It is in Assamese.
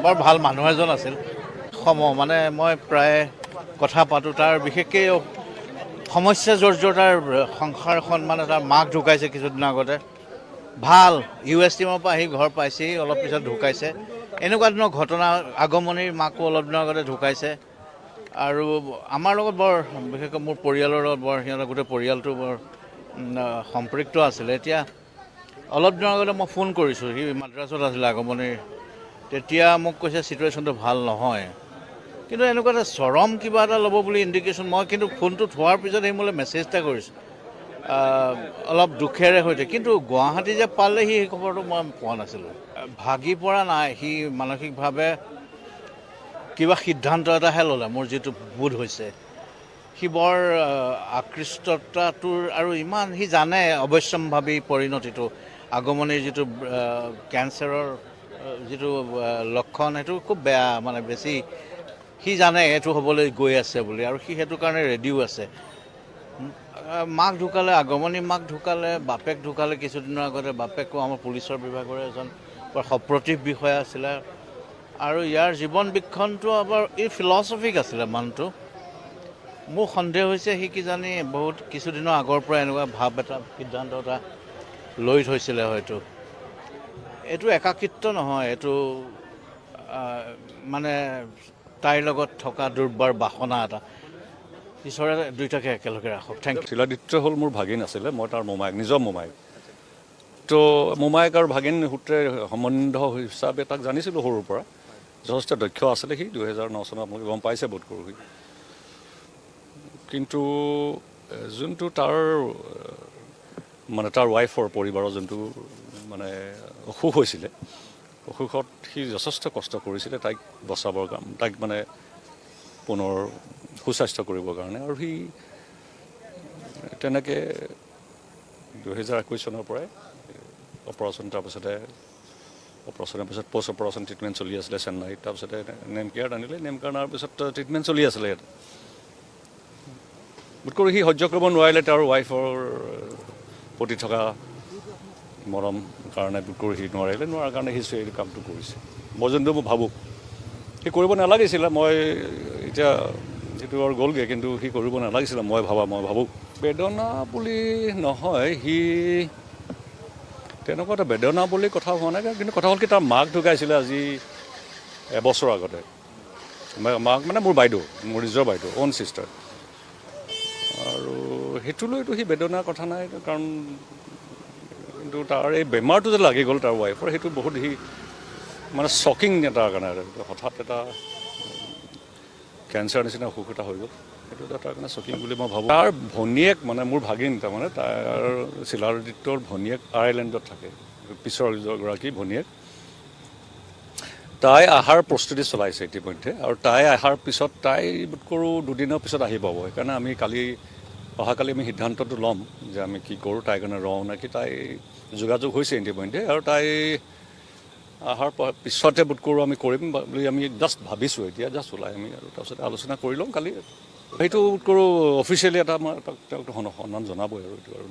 বৰ ভাল মানুহ এজন আছিল মানে মই প্ৰায় কথা পাতোঁ তাৰ বিশেষকৈ সমস্যা জৰ্জৰ সংসাৰখন মানে তাৰ মাক ঢুকাইছে কিছুদিন আগতে ভাল US টিমৰ পৰা আহি ঘৰ পাইছেহি অলপ পিছত ঢুকাইছে এনেকুৱা ধৰণৰ ঘটনা আগমনিৰ মাকো অলপ দিনৰ আগতে ঢুকাইছে আৰু আমাৰ লগত বৰ বিশেষকৈ মোৰ পৰিয়ালৰ লগত বৰ সিহঁতৰ গোটেই পৰিয়ালটো বৰ সম্পৃক্ত আছিলে এতিয়া অলপ দিনৰ আগতে মই ফোন কৰিছোঁ সি মাদ্ৰাছত আছিলে আগমনিৰ তেতিয়া মোক কৈছে চিটুৱেশ্যনটো ভাল নহয় কিন্তু এনেকুৱা এটা চৰম কিবা এটা ল'ব বুলি ইণ্ডিকেশ্যন মই কিন্তু ফোনটো থোৱাৰ পিছত সি মোলৈ মেছেজ এটা কৰিছোঁ অলপ দুখেৰে সৈতে কিন্তু গুৱাহাটী যে পালেহি সেই খবৰটো মই পোৱা নাছিলোঁ ভাগি পৰা নাই সি মানসিকভাৱে কিবা সিদ্ধান্ত এটাহে ল'লে মোৰ যিটো বোধ হৈছে সি বৰ আকৃষ্টতাটোৰ আৰু ইমান সি জানে অৱশ্যম্ভাৱী পৰিণতিটো আগমনিৰ যিটো কেঞ্চাৰৰ যিটো লক্ষণ সেইটো খুব বেয়া মানে বেছি সি জানে এইটো হ'বলৈ গৈ আছে বুলি আৰু সি সেইটো কাৰণে ৰেডিও আছে মাক ঢুকালে আগমনি মাক ঢুকালে বাপেক ঢুকালে কিছুদিনৰ আগতে বাপেকো আমাৰ পুলিচৰ বিভাগৰে এজন বৰ সপ্ৰতিভ বিষয়া আছিলে আৰু ইয়াৰ জীৱন বীক্ষণটো আবাৰ এই ফিলচফিক আছিলে মানুহটো মোৰ সন্দেহ হৈছে সি কিজানি বহুত কিছুদিনৰ আগৰ পৰা এনেকুৱা ভাৱ এটা সিদ্ধান্ত এটা লৈ থৈছিলে হয়তো এইটো একাকিত্ব নহয় এইটো মানে তাইৰ লগত থকা দুৰ্বাৰ বাসনা এটা ঈশ্বৰে দুইটাকে একেলগে ৰাখক থেংক ইউ শিলাদিত্য হ'ল মোৰ ভাগিন আছিলে মই তাৰ মোমায়েক নিজৰ মোমায়েক তো মোমায়েক আৰু ভাগিন সূত্ৰে সম্বন্ধ হিচাপে তাক জানিছিলোঁ সৰুৰ পৰা যথেষ্ট দক্ষ আছিলে সি 2009 চনত আপোনালোকে গম পাইছে বোধ কৰোঁ সি কিন্তু যোনটো তাৰ মানে তাৰ ৱাইফৰ পৰিবাৰৰ যোনটো মানে অসুখ হৈছিলে অসুখত সি যথেষ্ট কষ্ট কৰিছিলে তাইক বচাবৰ কাৰণে তাইক মানে পুনৰ সুস্বাস্থ্য কৰিবৰ কাৰণে আৰু সি তেনেকৈ 2021 চনৰ পৰাই অপাৰেশ্যন তাৰপিছতে অপাৰেশ্যনৰ পিছত পষ্ট অপাৰেশ্যন ট্ৰিটমেণ্ট চলি আছিলে চেন্নাইত তাৰপিছতে নেম কেয়াৰত আনিলে নেম কেয়াৰ অনাৰ পিছত ট্ৰিটমেণ্ট চলি আছিলে ইয়াত বোধ কৰোঁ সি সহ্য কৰিব নোৱাৰিলে তাৰ ৱাইফৰ প্ৰতি থকা মৰম কাৰণে বোধ কৰোঁ সি নোৱাৰাৰ কাৰণে সি এই কামটো কৰিছে মই যোনটো মই ভাবোঁ সি কৰিব নালাগিছিলে মই এতিয়া যিটো আৰু গ'লগৈ কিন্তু সি কৰিব নালাগিছিলে মই ভাবোঁ বেদনা বুলি নহয় সি তেনেকুৱা এটা বেদনা বুলি কথা হোৱা নাই কিন্তু কথা হ'ল কি তাৰ মাক ঢুকাইছিলে আজি এবছৰ আগতে মাক মানে মোৰ বাইদেউ মোৰ নিজৰ বাইদেউ অ'ন ছিষ্টাৰ আৰু সেইটো লৈতো সি বেদনাৰ কথা নাই কাৰণ কিন্তু তাৰ এই বেমাৰটো যে লাগি গ'ল তাৰ ৱাইফৰ সেইটো বহুত সি মানে শ্বকিং এটাৰ কাৰণে হঠাৎ এটা কেঞ্চাৰ নিচিনা অসুখ এটা হৈ গ'ল সেইটো এটা তাৰ কাৰণে শ্বকিং বুলি মই ভাবোঁ তাৰ ভনীয়েক মানে মোৰ ভাগিন তাৰমানে তাৰ শিলাদিত্যৰ ভনীয়েক আয়াৰলেণ্ডত থাকে পিছৰ গৰাকী ভনীয়েক তাই অহাৰ প্ৰস্তুতি চলাইছে ইতিমধ্যে আৰু তাই অহাৰ পিছত তাই বোধ কৰোঁ দুদিনৰ পিছত আহি পাব সেইকাৰণে আমি অহাকালি আমি সিদ্ধান্তটো ল'ম যে আমি কি কৰোঁ তাইৰ কাৰণে ৰওঁ নেকি তাই যোগাযোগ হৈছে ইতিমধ্যে আৰু তাই অহাৰ পিছতে বোধ কৰোঁ আমি কৰিম বুলি আমি জাষ্ট ভাবিছোঁ এতিয়া জাষ্ট ওলাই আমি আৰু তাৰপিছতে আলোচনা কৰি ল'ম কালি সেইটো বোধ কৰোঁ অফিচিয়েলি এটা মই তেওঁক সন্মান জনাবই আৰু এইটো আৰু